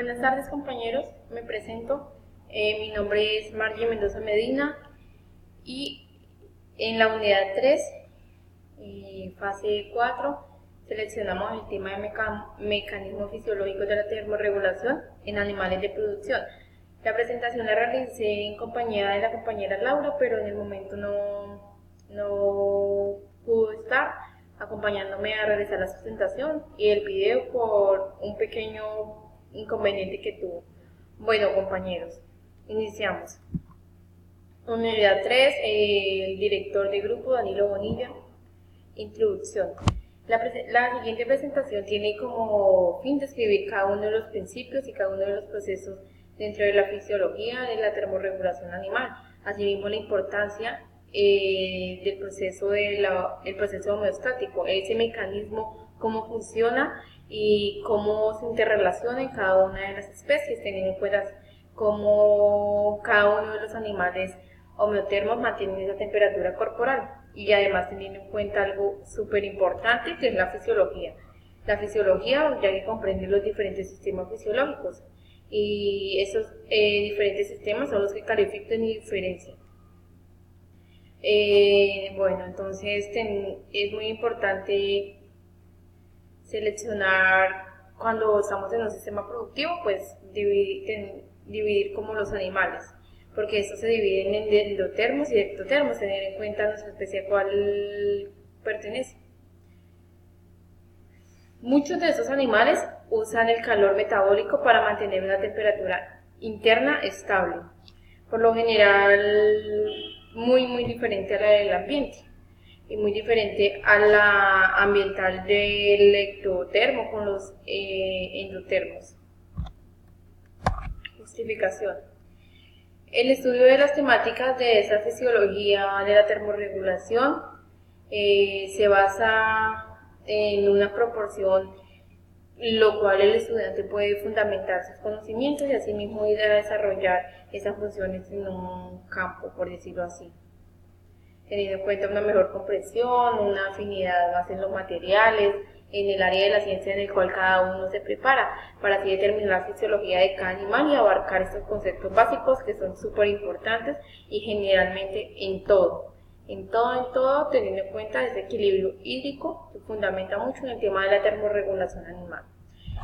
Buenas tardes, compañeros, me presento. Mi nombre es Margie Mendoza Medina y en la unidad 3, fase 4, seleccionamos el tema de mecanismos fisiológicos de la termorregulación en animales de producción. La presentación la realicé en compañía de la compañera Laura, pero en el momento no pudo estar acompañándome a realizar la presentación y el video por un pequeño inconveniente que tuvo. Bueno, compañeros, iniciamos. Unidad 3, el director de grupo Danilo Bonilla. Introducción. La siguiente presentación tiene como fin describir cada uno de los principios y cada uno de los procesos dentro de la fisiología de la termorregulación animal, asimismo la importancia del proceso el proceso homeostático, ese mecanismo, cómo funciona y cómo se interrelaciona en cada una de las especies, teniendo en cuenta cómo cada uno de los animales homeotermos mantienen esa temperatura corporal, y además teniendo en cuenta algo súper importante que es la fisiología. La fisiología, ya que comprende los diferentes sistemas fisiológicos, y esos diferentes sistemas son los que califican y diferencian. Bueno, entonces es muy importante seleccionar, cuando estamos en un sistema productivo, pues dividir como los animales, porque estos se dividen en endotermos y ectotermos, tener en cuenta nuestra especie a cuál pertenece. Muchos de estos animales usan el calor metabólico para mantener una temperatura interna estable, por lo general muy diferente a la del ambiente y muy diferente a la ambiental del ectotermo con los endotermos. Justificación. El estudio de las temáticas de esa fisiología de la termorregulación se basa en una proporción, lo cual el estudiante puede fundamentar sus conocimientos y asimismo ir a desarrollar esas funciones en un campo, por decirlo así, teniendo en cuenta una mejor comprensión, una afinidad más en los materiales, en el área de la ciencia en el cual cada uno se prepara, para así determinar la fisiología de cada animal y abarcar estos conceptos básicos que son súper importantes y generalmente en todo, teniendo en cuenta ese equilibrio hídrico que fundamenta mucho en el tema de la termorregulación animal.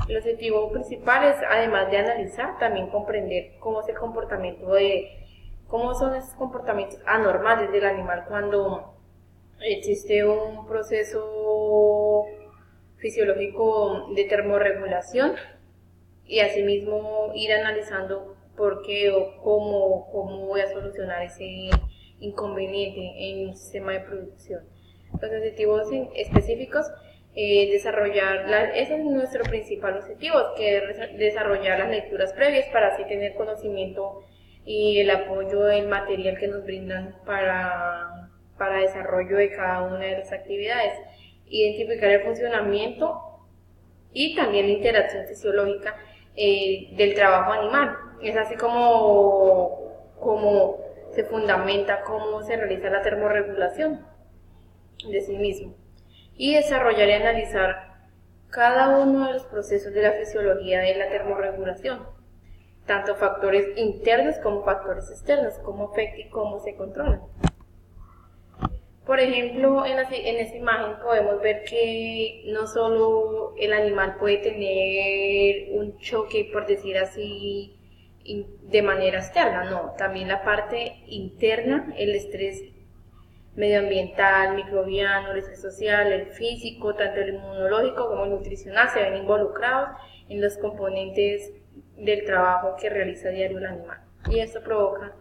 El objetivo principal es, además de analizar, también comprender cómo es el comportamiento cómo son esos comportamientos anormales del animal cuando existe un proceso fisiológico de termorregulación, y asimismo ir analizando por qué o cómo voy a solucionar ese inconveniente en un sistema de producción. Los objetivos específicos, ese es nuestro principal objetivo, que es desarrollar las lecturas previas para así tener conocimiento y el apoyo del material que nos brindan para desarrollo de cada una de las actividades, identificar el funcionamiento y también la interacción fisiológica del trabajo animal. Es así como se fundamenta, cómo se realiza la termorregulación de sí mismo, y desarrollar y analizar cada uno de los procesos de la fisiología de la termorregulación, tanto factores internos como factores externos, cómo afecta y cómo se controla. Por ejemplo, en esta imagen podemos ver que no solo el animal puede tener un choque, por decir así, de manera externa, no, también la parte interna, el estrés medioambiental, microbiano, el estrés social, el físico, tanto el inmunológico como el nutricional, se ven involucrados en los componentes del trabajo que realiza a diario el animal, y esto provoca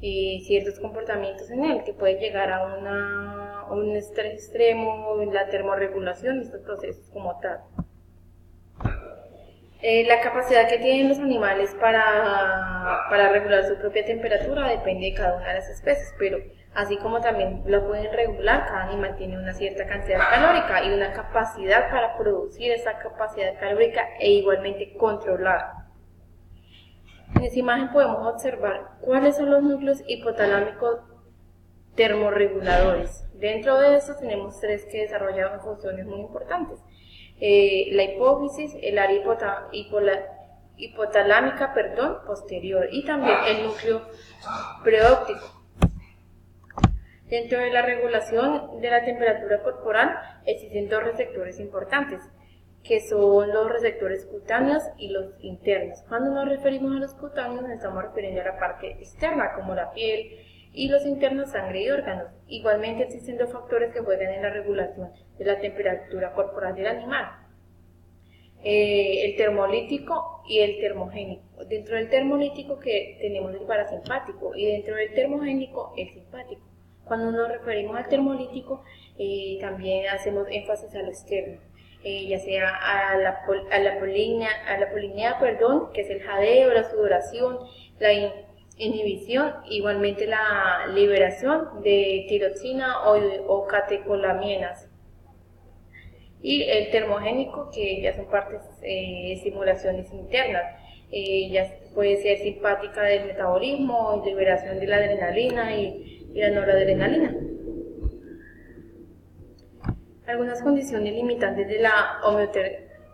ciertos comportamientos en él que puede llegar a un estrés extremo en la termorregulación y estos procesos como tal. La capacidad que tienen los animales para regular su propia temperatura depende de cada una de las especies, pero así como también la pueden regular, cada animal tiene una cierta cantidad calórica y una capacidad para producir esa capacidad calórica e igualmente controlar. En esta imagen podemos observar cuáles son los núcleos hipotalámicos termorreguladores. Dentro de estos tenemos tres que desarrollan funciones muy importantes. La hipófisis, el área hipotalámica, posterior, y también el núcleo preóptico. Dentro de la regulación de la temperatura corporal existen dos receptores importantes, que son los receptores cutáneos y los internos. Cuando nos referimos a los cutáneos, nos estamos refiriendo a la parte externa, como la piel, y los internos, sangre y órganos. Igualmente existen dos factores que juegan en la regulación de la temperatura corporal del animal. El termolítico y el termogénico. Dentro del termolítico que tenemos el parasimpático y dentro del termogénico el simpático. Cuando nos referimos al termolítico, también hacemos énfasis a lo externo, ya sea a la polinia, que es el jadeo, la sudoración, la inhibición, igualmente la liberación de tiroxina o catecolamienas. Y el termogénico, que ya son partes estimulaciones internas, ya puede ser simpática del metabolismo, liberación de la adrenalina y la noradrenalina. Algunas condiciones limitantes de la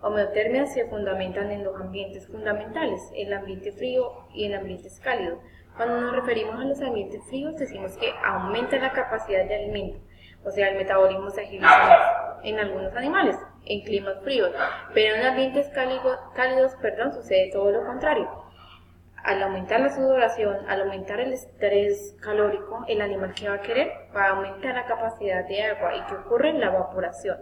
homeotermia se fundamentan en dos ambientes fundamentales, el ambiente frío y el ambiente cálido. Cuando nos referimos a los ambientes fríos, decimos que aumenta la capacidad de alimento, o sea, el metabolismo se agiliza más en algunos animales, en climas fríos, pero en ambientes cálidos, sucede todo lo contrario. Al aumentar la sudoración, al aumentar el estrés calórico, el animal que va a querer va a aumentar la capacidad de agua. ¿Y qué ocurre? La evaporación.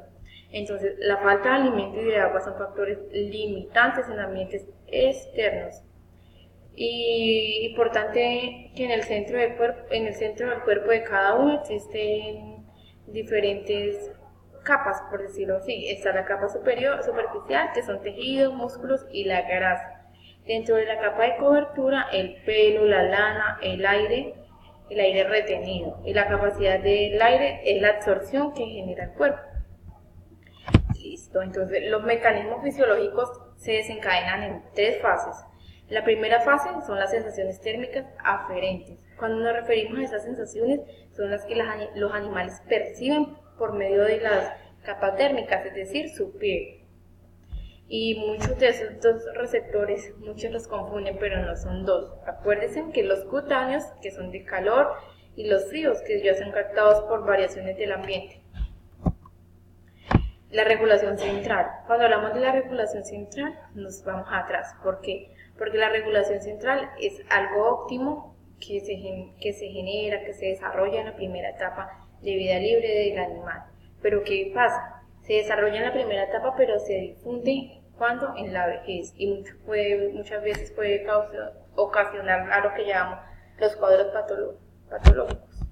Entonces, la falta de alimento y de agua son factores limitantes en ambientes externos. Y importante que en el centro del cuerpo de cada uno existen diferentes capas, por decirlo así. Está la capa superficial, que son tejidos, músculos y la grasa. Dentro de la capa de cobertura, el pelo, la lana, el aire retenido. Y la capacidad del aire es la absorción que genera el cuerpo. Listo, entonces los mecanismos fisiológicos se desencadenan en tres fases. La primera fase son las sensaciones térmicas aferentes. Cuando nos referimos a esas sensaciones, son las que los animales perciben por medio de las capas térmicas, es decir, su piel. Y muchos de esos dos receptores, muchos los confunden, pero no son dos. Acuérdense que los cutáneos, que son de calor, y los fríos, que ya son captados por variaciones del ambiente. La regulación central. Cuando hablamos de la regulación central, nos vamos atrás. ¿Por qué? Porque la regulación central es algo óptimo que se genera, que se desarrolla en la primera etapa de vida libre del animal. Pero ¿qué pasa? Se desarrolla en la primera etapa, pero se difunde cuando en la vejez y muchas veces puede ocasionar a lo que llamamos los cuadros patológicos.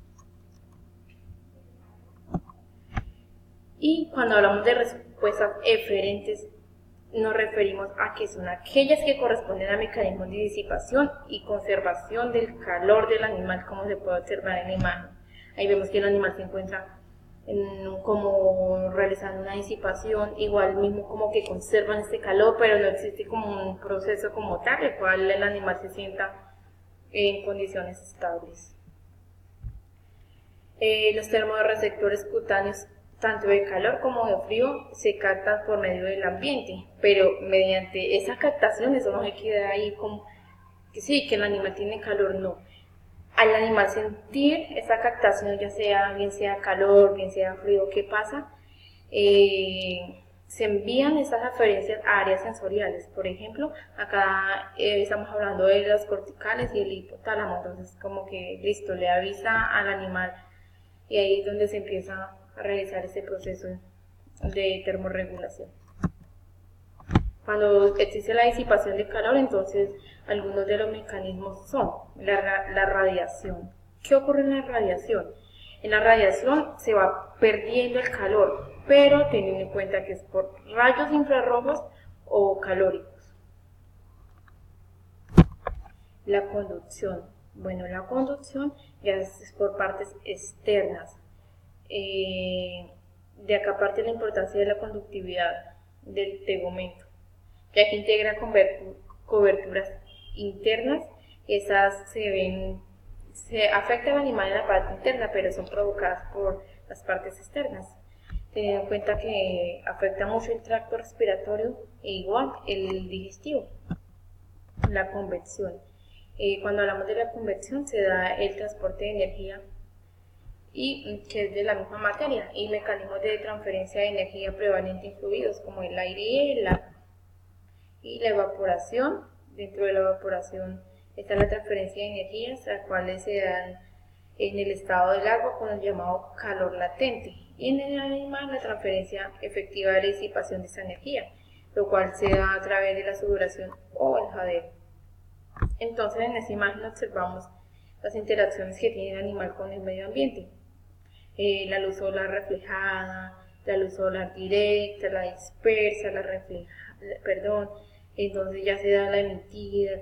Y cuando hablamos de respuestas eferentes, nos referimos a que son aquellas que corresponden a mecanismos de disipación y conservación del calor del animal, como se puede observar en la imagen. Ahí vemos que el animal se encuentra como realizando una disipación, igual mismo como que conservan este calor, pero no existe como un proceso como tal, el cual el animal se sienta en condiciones estables. Los termorreceptores cutáneos, tanto de calor como de frío, se captan por medio del ambiente, pero mediante esa captación, eso no se queda ahí como que sí, que el animal tiene calor, no. Al animal sentir esa captación, bien sea calor, bien sea frío, ¿qué pasa? Se envían esas aferencias a áreas sensoriales. Por ejemplo, acá estamos hablando de las corticales y el hipotálamo, entonces como que listo, le avisa al animal y ahí es donde se empieza a realizar ese proceso de termorregulación. Cuando existe la disipación de calor, entonces algunos de los mecanismos son la radiación. ¿Qué ocurre en la radiación? En la radiación se va perdiendo el calor, pero teniendo en cuenta que es por rayos infrarrojos o calóricos. La conducción. Bueno, la conducción ya es por partes externas. De acá parte la importancia de la conductividad del tegumento, ya que integra coberturas internas. Esas se afectan al animal en la parte interna, pero son provocadas por las partes externas. Teniendo en cuenta que afecta mucho el tracto respiratorio e igual el digestivo. la convección. Cuando hablamos de la convección se da el transporte de energía y que es de la misma materia, y mecanismos de transferencia de energía prevalente incluidos como el aire y el agua. Y la evaporación, dentro de la evaporación está la transferencia de energías, las cuales se dan en el estado del agua con el llamado calor latente, y en el animal la transferencia efectiva de la disipación de esa energía, lo cual se da a través de la sudoración o el jadeo. Entonces en esta imagen observamos las interacciones que tiene el animal con el medio ambiente. La luz solar reflejada, la luz solar directa, la dispersa, la reflejada, perdón, entonces ya se da la emitida,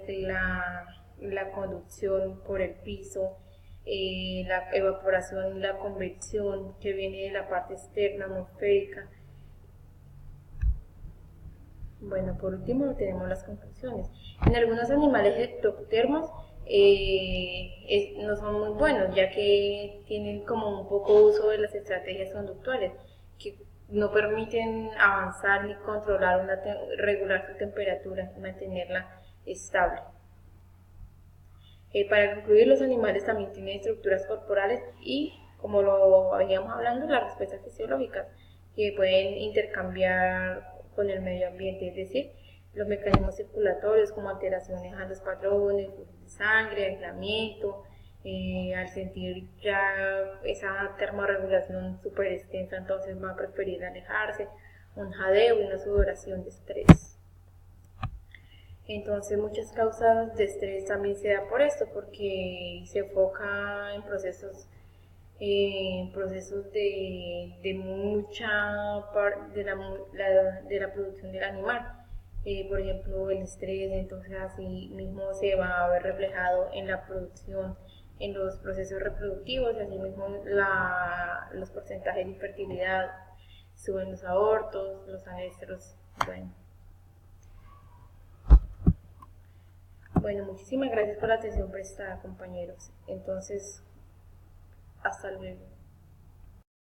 la conducción por el piso, la evaporación y la convección que viene de la parte externa atmosférica. Bueno, por último tenemos las conclusiones. En algunos animales ectotermos no son muy buenos, ya que tienen como un poco uso de las estrategias conductuales, que no permiten avanzar ni controlar regular su temperatura y mantenerla estable. Para concluir, los animales también tienen estructuras corporales y, como lo habíamos hablando, las respuestas fisiológicas que pueden intercambiar con el medio ambiente, es decir, los mecanismos circulatorios como alteraciones a los patrones, de sangre, aislamiento, al sentir ya esa termorregulación súper extensa, entonces va a preferir alejarse, un jadeo y una sudoración de estrés. Entonces muchas causas de estrés también se da por esto, porque se enfoca en procesos de mucha de la producción del animal. Por ejemplo, el estrés, entonces así mismo se va a ver reflejado en la producción, en los procesos reproductivos, y así mismo los porcentajes de infertilidad, suben los abortos, los anestros. Bueno, muchísimas gracias por la atención prestada, compañeros. Entonces, hasta luego.